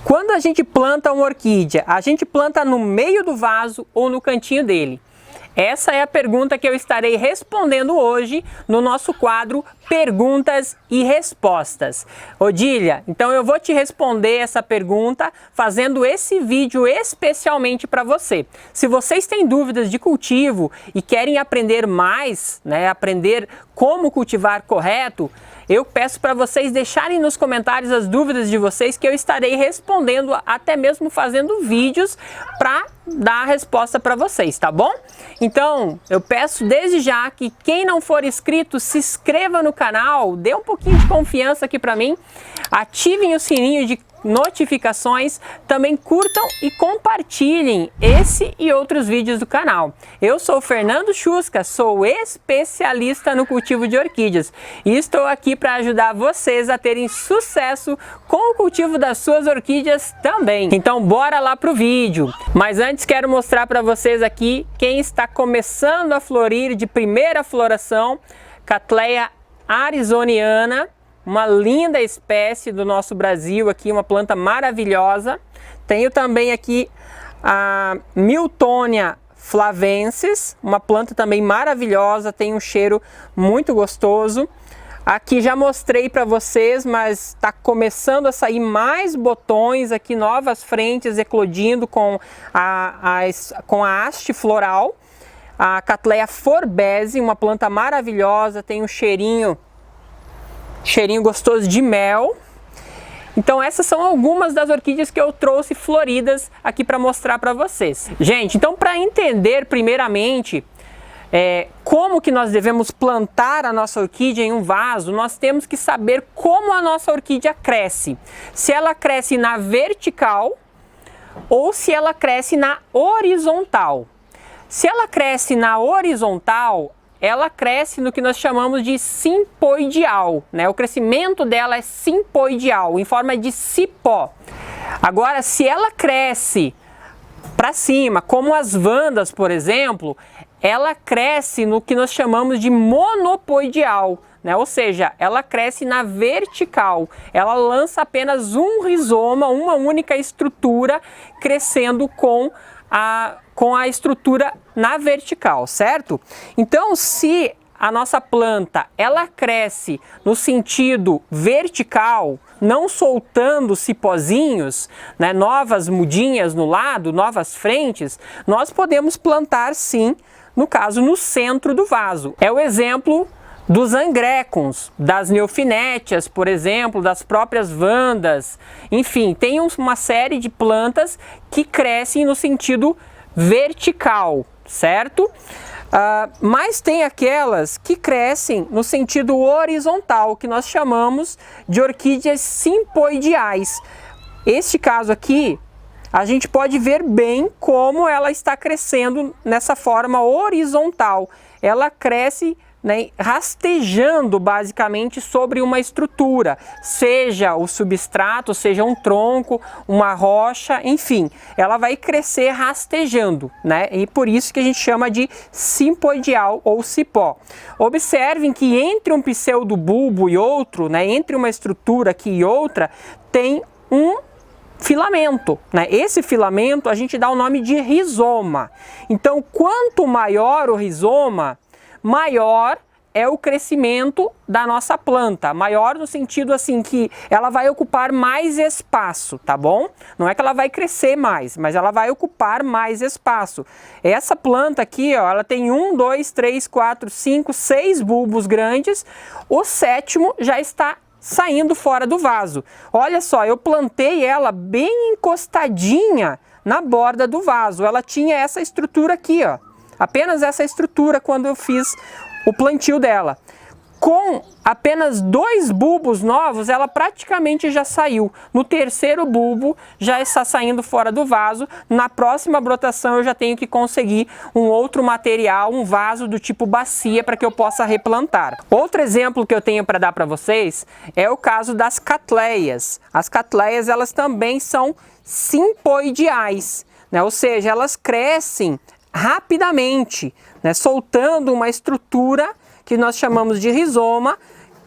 Quando a gente planta uma orquídea, a gente planta no meio do vaso ou no cantinho dele? Essa é a pergunta que eu estarei respondendo hoje no nosso quadro Perguntas e Respostas. Odília, então eu vou te responder essa pergunta fazendo esse vídeo especialmente para você. Se vocês têm dúvidas de cultivo e querem aprender mais, aprender como cultivar correto, eu peço para vocês deixarem nos comentários as dúvidas de vocês que eu estarei respondendo, até mesmo fazendo vídeos para dar a resposta para vocês, tá bom? Então, eu peço desde já que quem não for inscrito, se inscreva no canal, dê um pouquinho de confiança aqui para mim, ativem o sininho de notificações, também curtam e compartilhem esse e outros vídeos do canal. Eu sou o Fernando Chusca, sou especialista no cultivo de orquídeas e estou aqui para ajudar vocês a terem sucesso com o cultivo das suas orquídeas também. Então bora lá pro vídeo. Mas antes quero mostrar para vocês aqui quem está começando a florir de primeira floração, Cattleya arizoniana. Uma linda espécie do nosso Brasil aqui, uma planta maravilhosa. Tenho também aqui a Miltonia flavensis, uma planta também maravilhosa, tem um cheiro muito gostoso. Aqui já mostrei para vocês, mas está começando a sair mais botões aqui, novas frentes eclodindo com a haste floral. A Cattleya forbese, uma planta maravilhosa, tem um cheirinho gostoso de mel. Então essas são algumas das orquídeas que eu trouxe floridas aqui para mostrar para vocês. Gente, então para entender primeiramente como que nós devemos plantar a nossa orquídea em um vaso, nós temos que saber como a nossa orquídea cresce. Se ela cresce na vertical ou se ela cresce na horizontal. Se ela cresce na horizontal, ela cresce no que nós chamamos de simpoidial, né? O crescimento dela é simpoidial, em forma de cipó. Agora, se ela cresce para cima, como as vandas, por exemplo, ela cresce no que nós chamamos de monopoidial, né? Ou seja, ela cresce na vertical, ela lança apenas um rizoma, uma única estrutura, crescendo com a estrutura na vertical, certo? Então, se a nossa planta ela cresce no sentido vertical, não soltando cipózinhos, né, novas mudinhas no lado, novas frentes, nós podemos plantar sim, no caso, no centro do vaso. É o exemplo dos angrecums, das neofinétias, por exemplo, das próprias vandas, enfim, tem uma série de plantas que crescem no sentido vertical, certo? Mas tem aquelas que crescem no sentido horizontal, que nós chamamos de orquídeas simpoidiais. Este caso aqui, a gente pode ver bem como ela está crescendo nessa forma horizontal. Ela cresce, né, rastejando basicamente sobre uma estrutura, seja o substrato, seja um tronco, uma rocha, enfim, ela vai crescer rastejando, né? E por isso que a gente chama de simpoidial ou cipó. Observem que entre um pseudobulbo e outro, né, entre uma estrutura aqui e outra, tem um filamento, né? Esse filamento a gente dá o nome de rizoma. Então, quanto maior o rizoma, maior é o crescimento da nossa planta, maior no sentido assim que ela vai ocupar mais espaço, tá bom? Não é que ela vai crescer mais, mas ela vai ocupar mais espaço. Essa planta aqui, ó, ela tem 1, 2, 3, 4, 5, 6 bulbos grandes, o 7º já está saindo fora do vaso. Olha só, eu plantei ela bem encostadinha na borda do vaso, ela tinha essa estrutura aqui, ó. Apenas essa estrutura quando eu fiz o plantio dela. Com apenas 2 bulbos novos, ela praticamente já saiu. No 3º bulbo já está saindo fora do vaso. Na próxima brotação eu já tenho que conseguir um outro material, um vaso do tipo bacia para que eu possa replantar. Outro exemplo que eu tenho para dar para vocês é o caso das Cattleyas. As Cattleyas, elas também são simpoidiais, né? Ou seja, elas crescem rapidamente, né, soltando uma estrutura que nós chamamos de rizoma,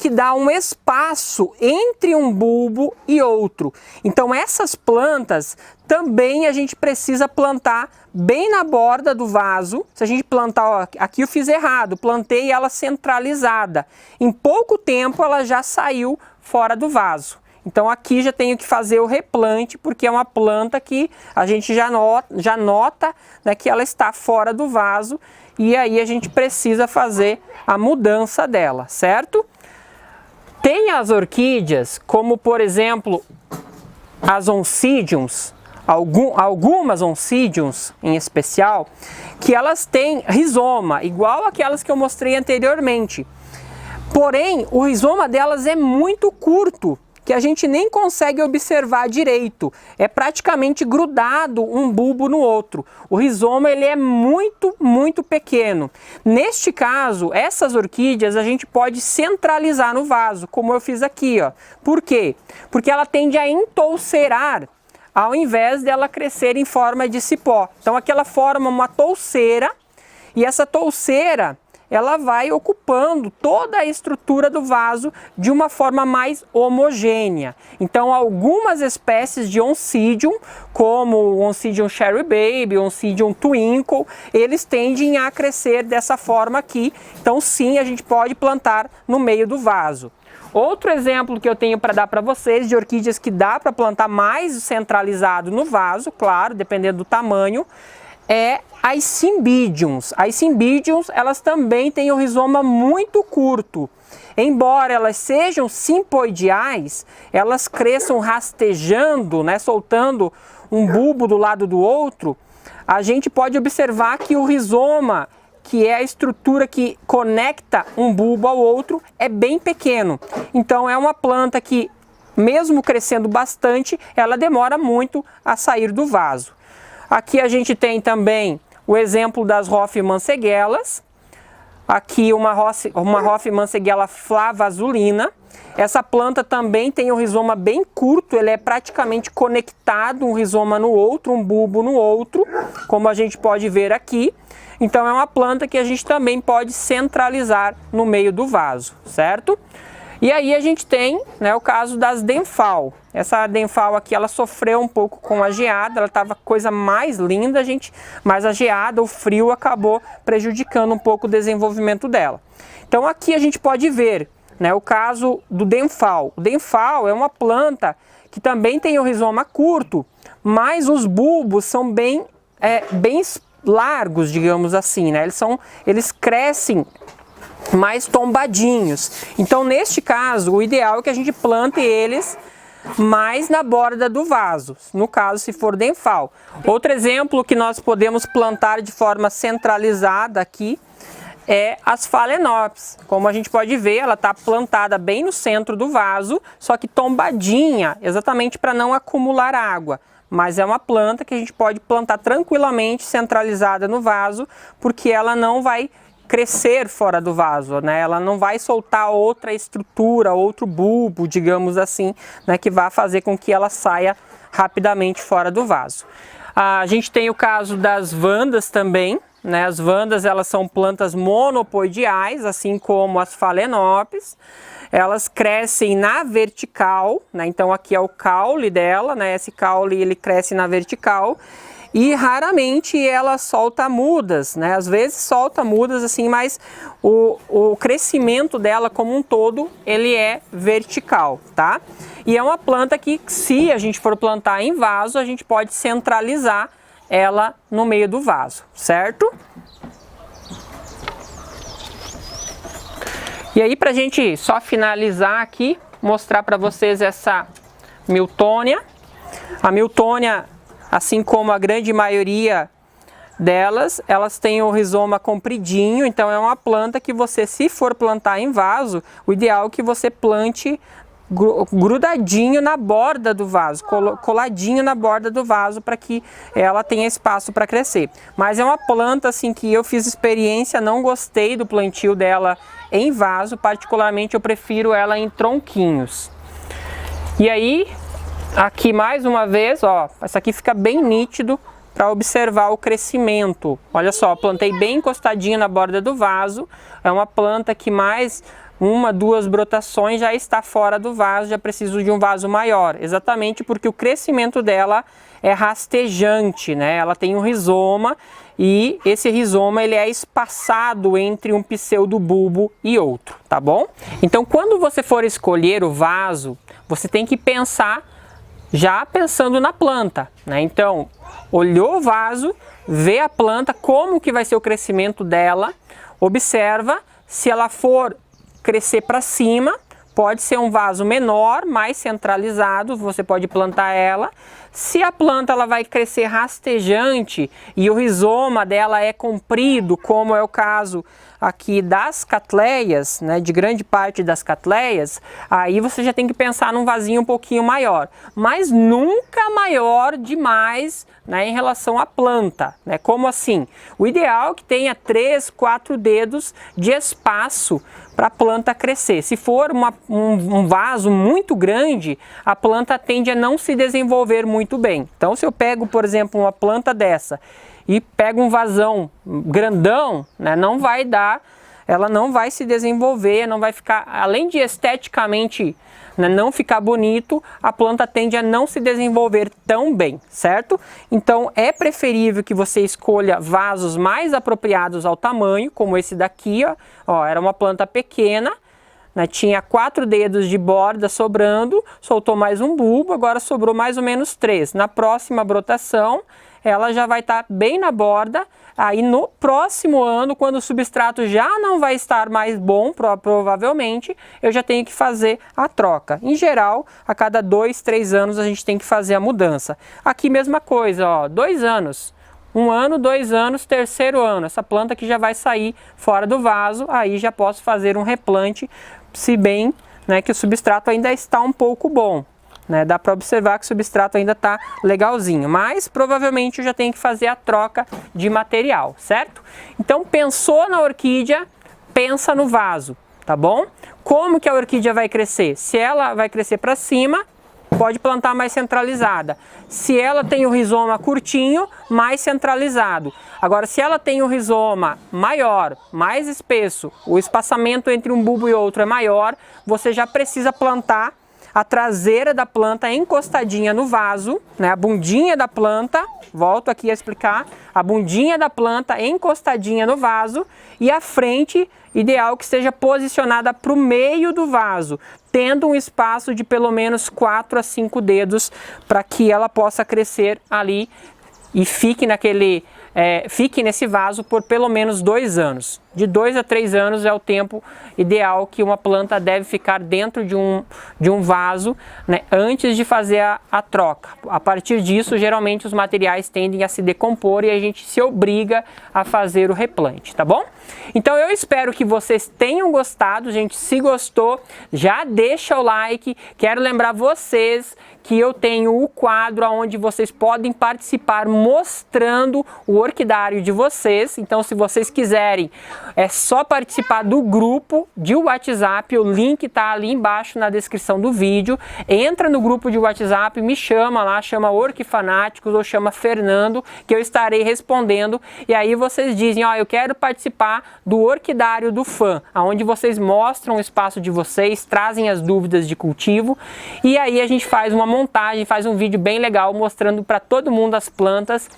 que dá um espaço entre um bulbo e outro. Então essas plantas também a gente precisa plantar bem na borda do vaso. Se a gente plantar, ó, aqui eu fiz errado, plantei ela centralizada. Em pouco tempo ela já saiu fora do vaso. Então aqui já tenho que fazer o replante, porque é uma planta que a gente já nota, né, que ela está fora do vaso, e aí a gente precisa fazer a mudança dela, certo? Tem as orquídeas, como por exemplo as oncidiums, algumas oncidiums em especial, que elas têm rizoma, igual aquelas que eu mostrei anteriormente. Porém, o rizoma delas é muito curto, que a gente nem consegue observar direito. É praticamente grudado um bulbo no outro. O rizoma ele é muito pequeno. Neste caso, essas orquídeas a gente pode centralizar no vaso, como eu fiz aqui, ó. Por quê? Porque ela tende a entoucerar, ao invés dela crescer em forma de cipó. Então aqui ela forma uma touceira, e essa touceira ela vai ocupando toda a estrutura do vaso de uma forma mais homogênea. Então algumas espécies de Oncidium, como o Oncidium Cherry Baby, o Oncidium Twinkle, eles tendem a crescer dessa forma aqui. Então sim, a gente pode plantar no meio do vaso. Outro exemplo que eu tenho para dar para vocês de orquídeas que dá para plantar mais centralizado no vaso, claro, dependendo do tamanho, é as Cymbidiums. As Cymbidiums, elas também têm um rizoma muito curto. Embora elas sejam simpoidiais, elas cresçam rastejando, né, soltando um bulbo do lado do outro, a gente pode observar que o rizoma, que é a estrutura que conecta um bulbo ao outro, é bem pequeno. Então é uma planta que, mesmo crescendo bastante, ela demora muito a sair do vaso. Aqui a gente tem também o exemplo das Roffmannseggellas. Aqui uma Roffmannsegella flavazulina. Essa planta também tem um rizoma bem curto, ele é praticamente conectado um rizoma no outro, um bulbo no outro, como a gente pode ver aqui. Então é uma planta que a gente também pode centralizar no meio do vaso, certo? E aí a gente tem, né, o caso das Denphal. Essa Denphal aqui, ela sofreu um pouco com a geada, ela estava coisa mais linda, mas a geada, o frio, acabou prejudicando um pouco o desenvolvimento dela. Então aqui a gente pode ver, né, o caso do Denphal. O Denphal é uma planta que também tem o rizoma curto, mas os bulbos são bem largos, digamos assim, né? Eles crescem mais tombadinhos. Então neste caso o ideal é que a gente plante eles mais na borda do vaso, no caso se for Denphal. Outro exemplo que nós podemos plantar de forma centralizada aqui é as Phalaenopsis. Como a gente pode ver, ela está plantada bem no centro do vaso, só que tombadinha, exatamente para não acumular água. Mas é uma planta que a gente pode plantar tranquilamente centralizada no vaso, porque ela não vai crescer fora do vaso, né? Ela não vai soltar outra estrutura, outro bulbo, digamos assim, né, que vai fazer com que ela saia rapidamente fora do vaso. A gente tem o caso das Vandas também, né? As Vandas, elas são plantas monopoidiais, assim como as Phalaenopsis. Elas crescem na vertical, né? Então aqui é o caule dela, né? Esse caule ele cresce na vertical. E raramente ela solta mudas, né? Às vezes solta mudas assim, mas o crescimento dela como um todo, ele é vertical, tá? E é uma planta que, se a gente for plantar em vaso, a gente pode centralizar ela no meio do vaso, certo? E aí, pra gente só finalizar aqui, mostrar para vocês essa Miltonia. A Miltonia, assim como a grande maioria delas, elas têm o rizoma compridinho, então é uma planta que você, se for plantar em vaso, o ideal é que você plante grudadinho na borda do vaso, coladinho na borda do vaso, para que ela tenha espaço para crescer. Mas é uma planta assim que eu fiz experiência, não gostei do plantio dela em vaso, particularmente eu prefiro ela em tronquinhos. E aí, aqui mais uma vez, ó, essa aqui fica bem nítido para observar o crescimento. Olha só, plantei bem encostadinho na borda do vaso. É uma planta que mais 1, 2 brotações já está fora do vaso, já preciso de um vaso maior, exatamente porque o crescimento dela é rastejante, né? Ela tem um rizoma e esse rizoma ele é espaçado entre um pseudobulbo e outro, tá bom? Então quando você for escolher o vaso, você tem que pensar já pensando na planta, né? Então, olhou o vaso, vê a planta, como que vai ser o crescimento dela, observa, se ela for crescer para cima, pode ser um vaso menor, mais centralizado, você pode plantar ela. Se a planta ela vai crescer rastejante e o rizoma dela é comprido, como é o caso aqui das catleias, né, de grande parte das catleias, aí você já tem que pensar num vasinho um pouquinho maior, mas nunca maior demais, né, em relação à planta, né? Como assim? O ideal é que tenha 3, 4 dedos de espaço para a planta crescer. Se for um vaso muito grande, a planta tende a não se desenvolver muito bem. Então, se eu pego, por exemplo, uma planta dessa e pego um vasão grandão, né, não vai dar, ela não vai se desenvolver, não vai ficar, além de esteticamente, né, não ficar bonito, a planta tende a não se desenvolver tão bem, certo? Então é preferível que você escolha vasos mais apropriados ao tamanho, como esse daqui, ó, era uma planta pequena, né, tinha 4 dedos de borda sobrando, soltou mais um bulbo, agora sobrou mais ou menos 3. Na próxima brotação, ela já vai estar bem na borda. Aí no próximo ano, quando o substrato já não vai estar mais bom, provavelmente, eu já tenho que fazer a troca. Em geral, a cada 2, 3 anos a gente tem que fazer a mudança. Aqui mesma coisa, ó, 2 anos. 1 ano, 2 anos, 3º ano. Essa planta aqui já vai sair fora do vaso, aí já posso fazer um replante, se bem, né, que o substrato ainda está um pouco bom. Né, dá para observar que o substrato ainda está legalzinho, mas provavelmente eu já tenho que fazer a troca de material, certo? Então pensou na orquídea, pensa no vaso, tá bom? Como que a orquídea vai crescer? Se ela vai crescer para cima, pode plantar mais centralizada. Se ela tem o rizoma curtinho, mais centralizado. Agora, se ela tem o rizoma maior, mais espesso, o espaçamento entre um bulbo e outro é maior, você já precisa plantar a traseira da planta encostadinha no vaso, né? A bundinha da planta, volto aqui a explicar, a bundinha da planta encostadinha no vaso e a frente, ideal que esteja posicionada para o meio do vaso, tendo um espaço de pelo menos 4 a 5 dedos para que ela possa crescer ali e fique nesse vaso por pelo menos 2 anos. De 2 a 3 anos é o tempo ideal que uma planta deve ficar dentro de um vaso, né, antes de fazer a troca. A partir disso, geralmente os materiais tendem a se decompor e a gente se obriga a fazer o replante, tá bom? Então eu espero que vocês tenham gostado, gente. Se gostou, já deixa o like. Quero lembrar vocês que eu tenho o quadro onde vocês podem participar mostrando o orquidário de vocês. Então, se vocês quiserem, é só participar do grupo de WhatsApp, o link está ali embaixo na descrição do vídeo. Entra no grupo de WhatsApp, me chama lá, chama Orquifanáticos ou chama Fernando, que eu estarei respondendo. E aí vocês dizem, ó, eu quero participar do orquidário do fã, onde vocês mostram o espaço de vocês, trazem as dúvidas de cultivo. E aí a gente faz uma montagem, faz um vídeo bem legal mostrando para todo mundo as plantas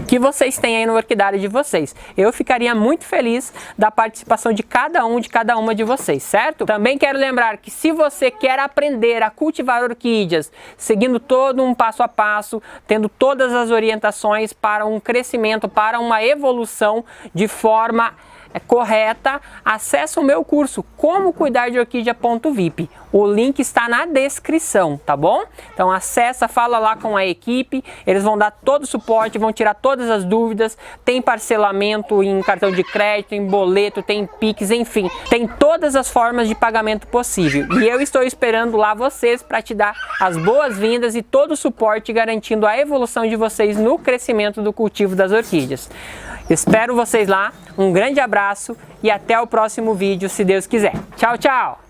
que vocês têm aí no orquidário de vocês. Eu ficaria muito feliz da participação de cada uma de vocês, certo? Também quero lembrar que se você quer aprender a cultivar orquídeas, seguindo todo um passo a passo, tendo todas as orientações para um crescimento, para uma evolução de forma correta, acesse o meu curso Como Cuidar de Orquídea.vip. O link está na descrição, tá bom? Então acessa, fala lá com a equipe, eles vão dar todo o suporte, vão tirar todas as dúvidas, tem parcelamento em cartão de crédito, em boleto, tem Pix, enfim, tem todas as formas de pagamento possível. E eu estou esperando lá vocês para te dar as boas-vindas e todo o suporte garantindo a evolução de vocês no crescimento do cultivo das orquídeas. Espero vocês lá, um grande abraço e até o próximo vídeo, se Deus quiser. Tchau, tchau!